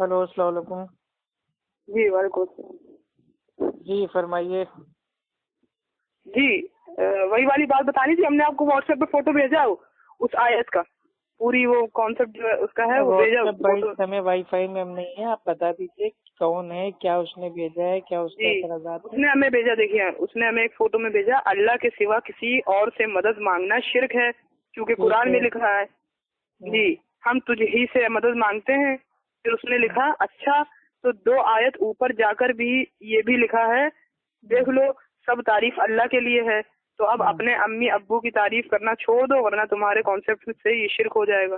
Hello, السلام علیکم. جی وعلیکم السلام. جی فرمائیے. جی وہی والی بات بتانی تھی. ہم نے آپ کو واٹس ایپ پہ فوٹو بھیجا اس آیت کا، پوری وہ کانسیپٹ جو ہے اس کا ہے وہ بھیجا. بھائی ہمیں وائی فائی میں ہم نہیں ہے، آپ بتا دیجیے کون ہے، کیا اس نے بھیجا ہے، کیا اس کے اعتراضات اس نے ہمیں بھیجا. دیکھیے اس نے ہمیں ایک فوٹو میں بھیجا، اللہ کے سوا کسی اور سے مدد مانگنا شرک ہے، کیونکہ قرآن میں لکھا ہے جی ہم تجھ ہی سے مدد مانگتے ہیں. پھر اس نے لکھا اچھا تو 2 آیت اوپر جا کر بھی یہ بھی لکھا ہے، دیکھ لو سب تعریف اللہ کے لیے ہے، تو اب اپنے امی ابو کی تعریف کرنا چھوڑ دو ورنہ تمہارے کانسیپٹ سے یہ شرک ہو جائے گا.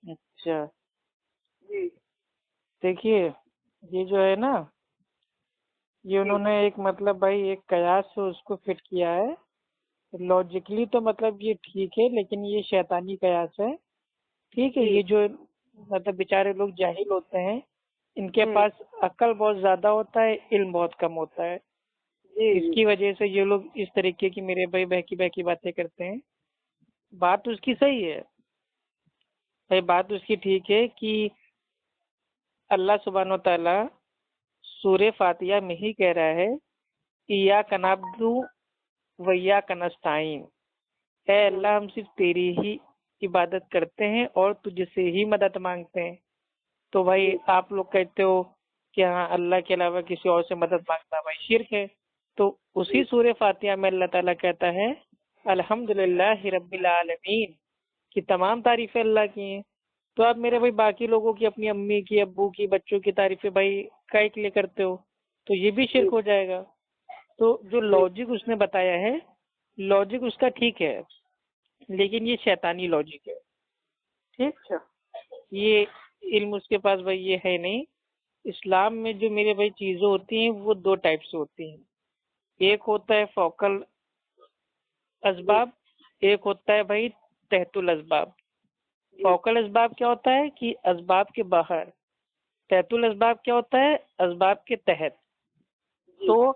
اچھا جی دیکھیے یہ جو ہے نا، یہ انہوں نے ایک مطلب بھائی ایک قیاس سے اس کو فٹ کیا ہے. لاجیکلی تو مطلب یہ ٹھیک ہے، لیکن یہ شیطانی قیاس ہے. ٹھیک ہے، یہ جو مطلب بیچارے لوگ جاہل ہوتے ہیں، ان کے پاس عقل بہت زیادہ ہوتا ہے، علم بہت کم ہوتا ہے. اس کی وجہ سے یہ لوگ اس طریقے کی میرے بھائی بہکی بہکی باتیں کرتے ہیں. بات اس کی صحیح ہے بھائی، بات اس کی ٹھیک ہے کہ اللہ سبحانہ و تعالی سورہ فاتحہ میں ہی کہہ رہا ہے ایاک نعبد و ایاک نستعین، اے اللہ ہم صرف تیری ہی عبادت کرتے ہیں اور تجھ سے ہی مدد مانگتے ہیں. تو بھائی آپ لوگ کہتے ہو کہ ہاں اللہ کے علاوہ کسی اور سے مدد مانگنا بھائی شرک ہے. تو اسی سورہ فاتحہ میں اللہ تعالیٰ کہتا ہے الحمدللہ رب العالمین، کہ تمام تعریفیں اللہ کی ہیں. تو آپ میرے بھائی باقی لوگوں کی، اپنی امی کی، ابو کی، بچوں کی تعریفیں بھائی کائے کے لیے کرتے ہو؟ تو یہ بھی شرک ہو جائے گا. تو جو لاجک اس نے بتایا ہے، لاجک اس کا ٹھیک ہے، لیکن یہ شیطانی لاجک ہے. ٹھیک، یہ علم اس کے پاس بھائی یہ ہے نہیں. اسلام میں جو میرے بھائی چیزیں ہوتی ہیں وہ 2 ٹائپ سے ہوتی ہیں. ایک ہوتا ہے فوکل اسباب، ایک ہوتا ہے بھائی تحت الاسباب. فوکل اسباب کیا ہوتا ہے کہ اسباب کے باہر، تحت الاسباب کیا ہوتا ہے اسباب کے تحت. تو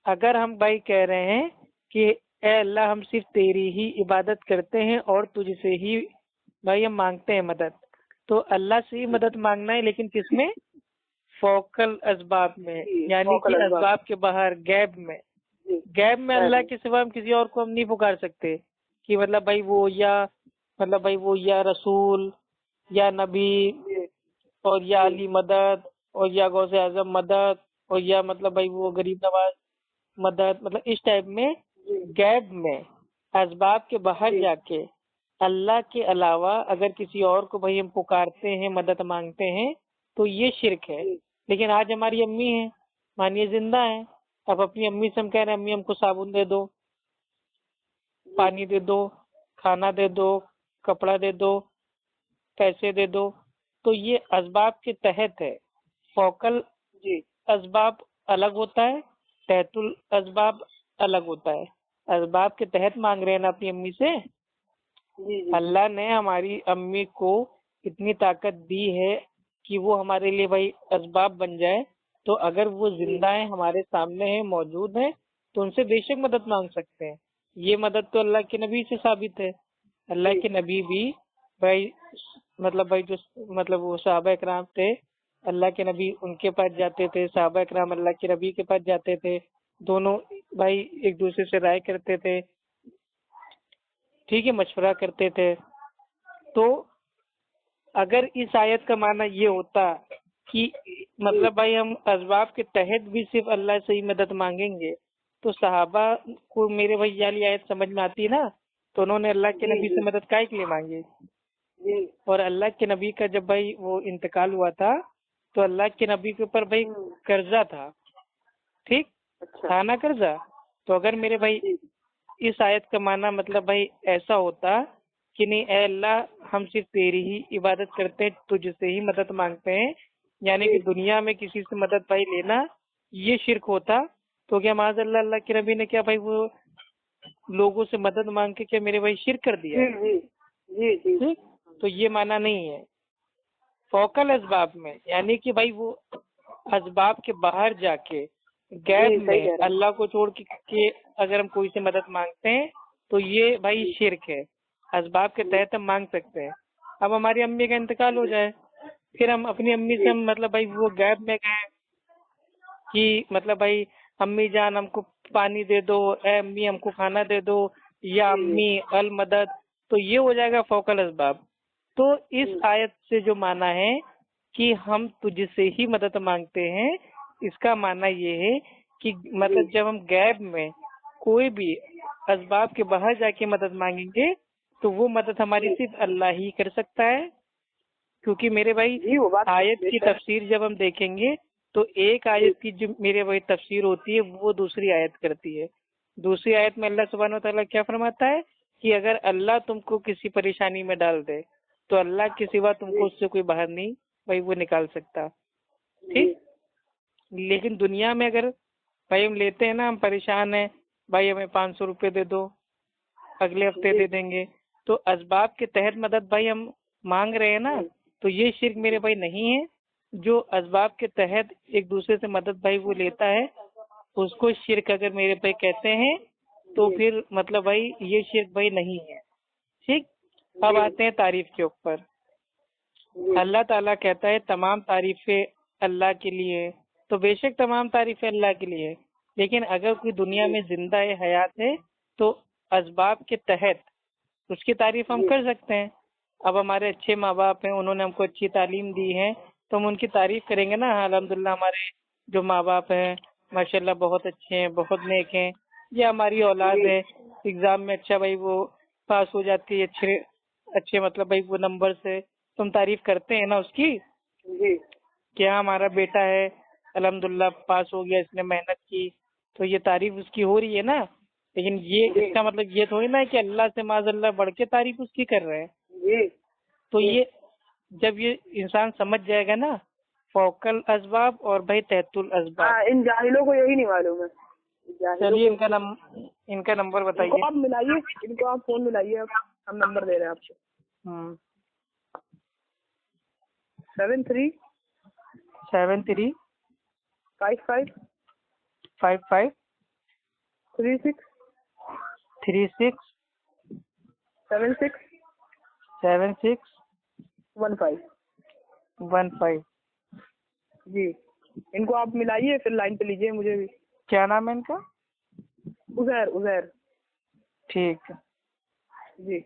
اگر ہم بھائی کہہ رہے ہیں کہ اے اللہ ہم صرف تیری ہی عبادت کرتے ہیں اور تجھ سے ہی بھائی ہم مانگتے ہیں مدد، تو اللہ سے ہی مدد مانگنا ہے، لیکن کس میں؟ فوکل اسباب میں، یعنی کہ اسباب کے باہر، غیب میں. غیب میں اللہ کے سوا ہم کسی اور کو ہم نہیں پکار سکتے کہ مطلب بھائی وہ یا رسول یا نبی اور یا علی مدد اور یا غوث اعظم مدد اور یا مطلب بھائی وہ غریب نواز مدد، مطلب اس ٹائپ میں غیب میں اسباب کے باہر جا کے اللہ کے علاوہ اگر کسی اور کو بھائی ہم پکارتے ہیں، مدد مانگتے ہیں، تو یہ شرک ہے. لیکن آج ہماری امی ہیں، مانیے زندہ ہیں، اب اپنی امی سے ہم کہہ رہے ہیں امی ہم کو صابن دے دو، پانی دے دو، کھانا دے دو، کپڑا دے دو، پیسے دے دو، تو یہ اسباب کے تحت ہے. فوکل اسباب الگ ہوتا ہے، تحت الاسباب الگ ہوتا ہے. اسباب کے تحت مانگ رہے ہیں نا اپنی امی سے. اللہ نے ہماری امی کو اتنی طاقت دی ہے کہ وہ ہمارے لیے بھائی اسباب بن جائے. تو اگر وہ زندہ ہیں، ہمارے سامنے ہیں، موجود ہیں، تو ان سے بے شک مدد مانگ سکتے ہیں. یہ مدد تو اللہ کے نبی سے ثابت ہے. اللہ کے نبی بھی بھائی جو مطلب وہ صحابہ اکرام تھے، اللہ کے نبی ان کے پاس جاتے تھے، صحابہ اکرام اللہ کے نبی کے پاس جاتے تھے، دونوں بھائی ایک دوسرے سے رائے کرتے تھے، ٹھیک ہے، مشورہ کرتے تھے. تو اگر اس آیت کا معنی یہ ہوتا کہ مطلب بھائی ہم اسباب کے تحت بھی صرف اللہ سے ہی مدد مانگیں گے، تو صحابہ کو میرے بھائی یہ آیت سمجھ میں آتی نا، تو انہوں نے اللہ کے نبی سے مدد کائے کے لیے مانگی. اور اللہ کے نبی کا جب بھائی وہ انتقال ہوا تھا تو اللہ کے نبی کے اوپر بھائی قرضہ تھا، ٹھیک تھا نا قرضہ. تو اگر میرے بھائی اس آیت کا معنی مطلب بھائی ایسا ہوتا کہ نہیں اے اللہ ہم صرف تیری ہی عبادت کرتے ہیں، تجھ سے ہی مدد مانگتے ہیں، یعنی کہ دنیا میں کسی سے مدد بھائی لینا یہ شرک ہوتا. تو کیا معاذ اللہ اللہ کے نبی نے کیا بھائی وہ لوگوں سے مدد مانگ کے کیا میرے بھائی شرک کر دیا؟ ٹھیک، تو یہ معنی نہیں ہے. فوکل اسباب میں یعنی کہ بھائی وہ اسباب کے باہر جا کے غیب میں اللہ کو چھوڑ کے اگر ہم کوئی سے مدد مانگتے ہیں تو یہ بھائی شرک ہے. اسباب کے تحت ہم مانگ سکتے ہیں. اب ہماری امی کا انتقال ہو جائے پھر ہم اپنی امی سے ہم مطلب بھائی وہ غیب میں گئے کہ مطلب بھائی امی جان ہم کو پانی دے دو، اے امی ہم کو کھانا دے دو، یا امی المدد، تو یہ ہو جائے گا فوق الاسباب۔ تو اس آیت سے جو معنی ہے کہ ہم تجھ سے ہی مدد مانگتے ہیں، اس کا معنی یہ ہے کہ مطلب جب ہم غیب میں کوئی بھی اسباب کے باہر جا کے مدد مانگیں گے تو وہ مدد ہماری صرف اللہ ہی کر سکتا ہے، کیونکہ میرے بھائی آیت کی تفسیر جب ہم دیکھیں گے تو ایک آیت کی جو میرے بھائی تفسیر ہوتی ہے وہ دوسری آیت کرتی ہے۔ دوسری آیت میں اللہ سبحانہ و تعالیٰ کیا فرماتا ہے کہ اگر اللہ تم کو کسی پریشانی میں ڈال دے تو اللہ کے سوا تم کو اس سے کوئی باہر نہیں بھائی وہ نکال سکتا، ٹھیک۔ لیکن دنیا میں اگر بھائی ہم لیتے ہیں نا، ہم پریشان ہیں بھائی ہمیں 500 روپے دے دو، اگلے ہفتے دے دیں گے، تو اسباب کے تحت مدد بھائی ہم مانگ رہے ہیں نا، تو یہ شرک میرے بھائی نہیں ہے۔ جو اسباب کے تحت ایک دوسرے سے مدد بھائی وہ لیتا ہے اس کو شرک اگر میرے بھائی کہتے ہیں تو پھر مطلب بھائی یہ شرک بھائی نہیں ہے، ٹھیک۔ اب آتے ہیں تعریف کے اوپر۔ اللہ تعالیٰ کہتا ہے تمام تعریفیں اللہ کے لیے، تو بے شک تمام تعریفیں اللہ کے لیے، لیکن اگر کوئی دنیا میں زندہ ہے، حیات ہے، تو اسباب کے تحت اس کی تعریف ہم کر سکتے ہیں۔ اب ہمارے اچھے ماں باپ ہیں، انہوں نے ہم کو اچھی تعلیم دی ہے تو ہم ان کی تعریف کریں گے نا، الحمدللہ ہمارے جو ماں باپ ہیں ماشاءاللہ بہت اچھے ہیں، بہت نیک ہیں، یا ہماری اولاد ہے ایگزام میں اچھا بھائی وہ پاس ہو جاتی ہے اچھے مطلب بھائی وہ نمبر سے، تو ہم تعریف کرتے ہیں نا اس کی، کیا ہمارا بیٹا ہے الحمدللہ پاس ہو گیا، اس نے محنت کی، تو یہ تعریف اس کی ہو رہی ہے نا۔ لیکن یہ اس کا مطلب یہ تھوڑی نا ہے کہ اللہ سے معاذ اللہ بڑھ کے تعریف اس کی کر رہے ہیں۔ تو یہ جب یہ انسان سمجھ جائے گا نا فوق الاسباب اور بھائی تحت الاسباب، ان جاہلوں کو یہی نہیں معلوم ہے۔ چلیے ان کا نمبر بتائیے۔ آپ ملائیے، ان کو آپ فون ملائیے، ہم نمبر دے رہے ہیں آپ سے۔ 73 73 55 55 36 36 76 76 15 15۔ جی، ان کو آپ ملائیے، پھر لائن پہ لیجیے مجھے بھی۔ کیا نام ہے ان کا؟ عزیر۔ ٹھیک ہے جی۔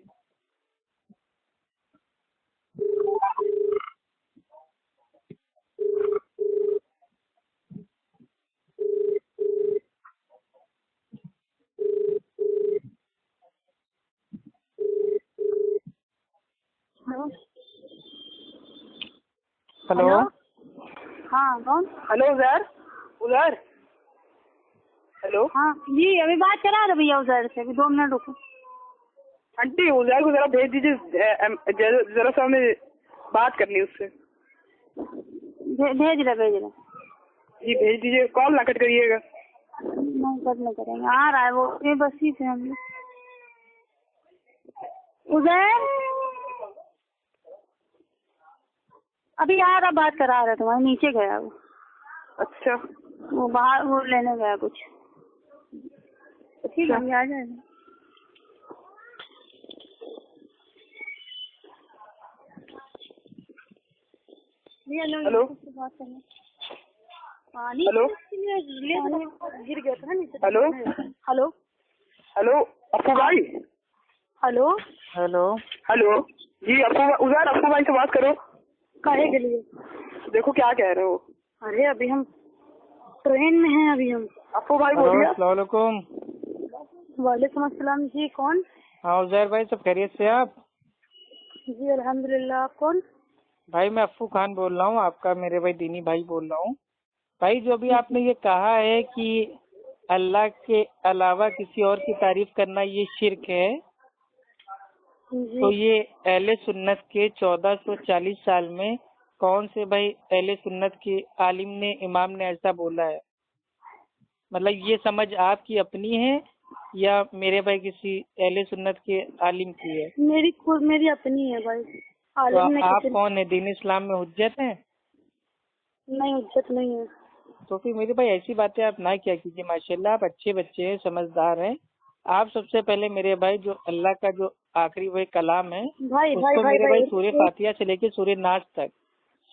ہلو، ہاں کون؟ ہلو عزیر۔ ہلو، ہاں جی، ابھی بات کرا رہے بھیا ادھر سے، ابھی 2 منٹ رکو۔ آنٹی عزیر کو ذرا بھیج دیجیے، ذرا سا ہمیں بات کرنی اس سے۔ بھیج رہے جی بھیج دیجیے، کال نہ کٹ کریے گا۔ نہیں کرنے کریں گے، آ رہا ہے وہ، یہ بس ہی سے ہم لوگ۔ ادھر ابھی آ رہا، بات کرا رہا تمہارے، نیچے گیا وہ۔ اچھا، وہ باہر وہ لینے گیا کچھ۔ ٹھیک ہے، آ جائے گا۔ ہلو ہلو گر گیا تھا نیچے۔ ہلو ہلو ہلو افو بھائی۔ ہلو ہیلو، ہلو جی عزیر، افو بھائی سے بات کرو۔ کہے کے لیے؟ دیکھو کیا کہہ رہے ہو۔ ارے ابھی ہم ٹرین میں ہیں، ابھی ہم۔ افو بھائی ہلو، بولیے۔ السلام علیکم۔ وعلیکم السلام جی، کون؟ ہاں عزیر بھائی، سب خیریت سے آپ؟ جی الحمدللہ، آپ کون؟ بھائی میں افو خان بول رہا ہوں، آپ کا میرے بھائی دینی بھائی بول رہا ہوں۔ بھائی جو بھی آپ نے یہ کہا ہے کہ اللہ کے علاوہ کسی اور کی تعریف کرنا یہ شرک ہے، تو یہ اہل سنت کے 1440 سال میں کون سے بھائی اہل سنت کے عالم نے، امام نے ایسا بولا ہے؟ مطلب یہ سمجھ آپ کی اپنی ہے یا میرے بھائی کسی اہل سنت کے عالم کی ہے؟ میری اپنی ہے بھائی۔ تو عالم نے آپ کون ہیں؟ دین اسلام میں حجت ہیں؟ نہیں، حجت نہیں ہے۔ تو پھر میرے بھائی ایسی باتیں آپ نہ کیا کیجیے، ماشاءاللہ آپ اچھے بچے ہیں، سمجھدار ہیں۔ آپ سب سے پہلے میرے بھائی جو اللہ کا جو آخری وہ کلام ہے اس کو میرے بھائی سورہ فاتحہ سے لے کے سورہ ناس تک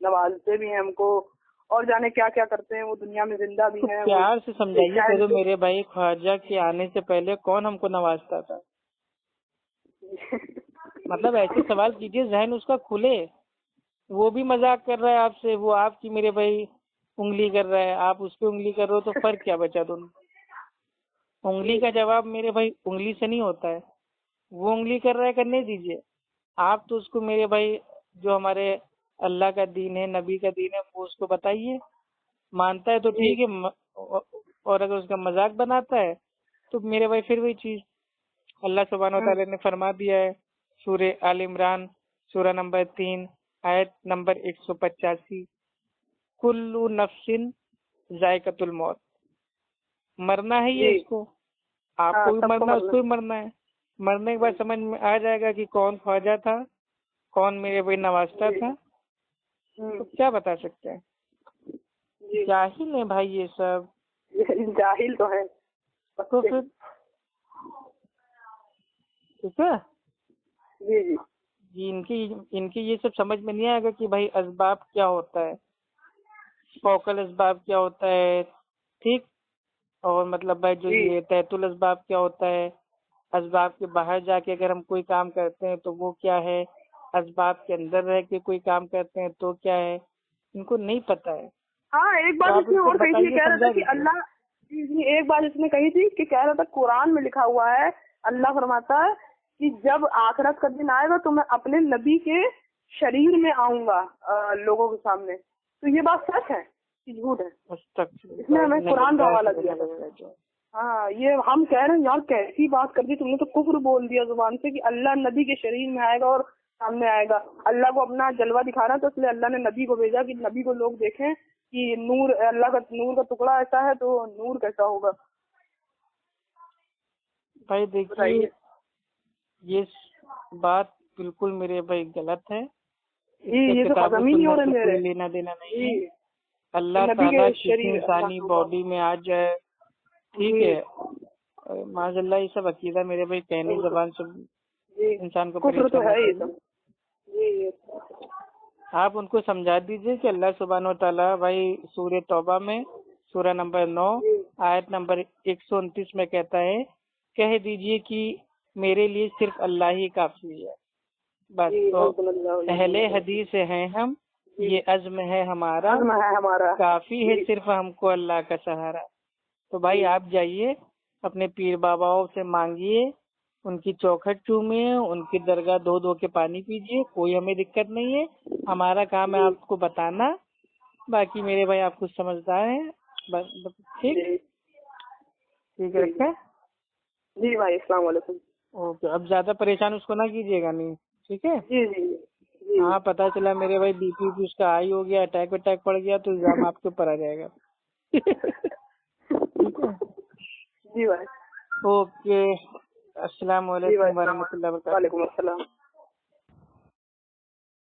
نوازتے بھی ہیں ہم کو, اور جانے کیا کیا کرتے ہیں, وہ دنیا میں زندہ بھی ہیں. پیار سے سمجھائیے تو میرے بھائی, خواجہ کے آنے سے پہلے کون ہم کو نوازتا تھا؟ مطلب ایسے سوال کیجیے, ذہن اس کا کھلے. وہ بھی مذاق کر رہا ہے آپ سے, وہ آپ کی میرے بھائی انگلی کر رہا ہے, آپ اس پہ انگلی کر رہے ہو, تو فرق کیا بچا دونوں؟ انگلی کا جواب میرے بھائی انگلی سے نہیں ہوتا ہے. وہ انگلی کر رہا ہے, کرنے دیجیے. آپ تو اس کو میرے بھائی جو ہمارے اللہ کا دین ہے, نبی کا دین ہے, وہ اس کو بتائیے. مانتا ہے تو ٹھیک ہے, اور اگر اس کا مذاق بناتا ہے تو میرے بھائی پھر وہی چیز اللہ سبحانہ و تعالیٰ نے فرما دیا ہے سورہ آل عمران سورہ نمبر 3 آیت نمبر 185, کل نفس ذائقۃ الموت. مرنا ہے یہ اس کو, آپ کو بھی مرنا, اس کو بھی مرنا ہے. مرنے کے بعد سمجھ میں آ جائے گا کہ کون خواجہ تھا, کون میرے بھائی نوازتا تھا. تو کیا بتا سکتے ہیں؟ جاہل ہیں بھائی یہ سب, جاہل تو ہے. تو پھر ٹھیک ہے جی, ان کی یہ سب سمجھ میں نہیں آئے گا کہ بھائی اسباب کیا ہوتا ہے, فوکل اسباب کیا ہوتا ہے, ٹھیک, اور مطلب بھائی جو یہ تحت الاسباب کیا ہوتا ہے, اسباب کے باہر جا کے اگر ہم کوئی کام کرتے ہیں تو وہ کیا ہے, اسباب کے اندر رہ کے کوئی کام کرتے ہیں تو کیا ہے, ان کو نہیں پتا ہے. ہاں, ایک بات اس نے اور کہی تھی, کہہ رہا تھا کہ اللہ, ایک بات اس نے کہی تھی کہ کہہ رہا تھا قرآن میں لکھا ہوا ہے, اللہ فرماتا ہے کہ جب آخرت کا دن آئے گا تو میں اپنے نبی کے شریر میں آؤں گا لوگوں کے سامنے. تو یہ بات سچ ہے کہ جھوٹ ہے؟ اس نے ہمیں قرآن کا حوالہ دیا. ہاں, یہ ہم کہہ رہے ہیں یار کیسی بات کر دی تم نے, تو کفر بول دیا زبان سے کہ اللہ نبی کے شریر میں آئے گا اور سامنے آئے گا. اللہ کو اپنا جلوہ دکھانا, تو اس لیے اللہ نے نبی کو بھیجا کہ نبی کو لوگ دیکھیں کہ نور, اللہ کا نور کا ٹکڑا ایسا ہے تو نور کیسا ہوگا. بھائی دیکھیے, یہ بات بالکل میرے بھائی غلط ہے. یہ تو ختم ہی نہیں ہو رہا میرے, لینا دینا نہیں ہے. اللہ تعالیٰ کسی انسانی باڈی میں آ جائے, ٹھیک ہے, معاذ اللہ, یہ سب عقیدہ میرے بھائی کہنے زبان سے انسان کو پریشان. آپ ان کو سمجھا دیجئے کہ اللہ سبحانہ و تعالیٰ بھائی سورہ توبہ میں سورہ نمبر 9 آیت نمبر 129 میں کہتا ہے, کہہ دیجئے کہ میرے لیے صرف اللہ ہی کافی ہے. بس, تو اہل حدیث ہیں ہم, یہ عزم ہے ہمارا, کافی ہے صرف ہم کو اللہ کا سہارا. تو بھائی آپ جائیے اپنے پیر باباؤں سے مانگیے, ان کی چوکھٹ چومیے, ان کی درگاہ دھو دھو کے پانی پیجیے, کوئی ہمیں دقت نہیں ہے. ہمارا کام ہے آپ کو بتانا, باقی میرے بھائی آپ کچھ سمجھدار ہیں. بس ٹھیک ہے, رکھیں. جی بھائی, السلام علیکم. اوکے, اب زیادہ پریشان اس کو نہ کیجیے گا, نہیں ٹھیک ہے. جی ہاں, پتا چلا میرے بھائی بی پی اس کا ہائی ہو گیا, اٹیک پڑ گیا, تو الزام آپ کے اوپر آ جائے گا. ٹھیک ہے جی بھائی, اوکے, السلام علیکم ورحمۃ اللہ وبرکاتہ. وعلیکم السلام.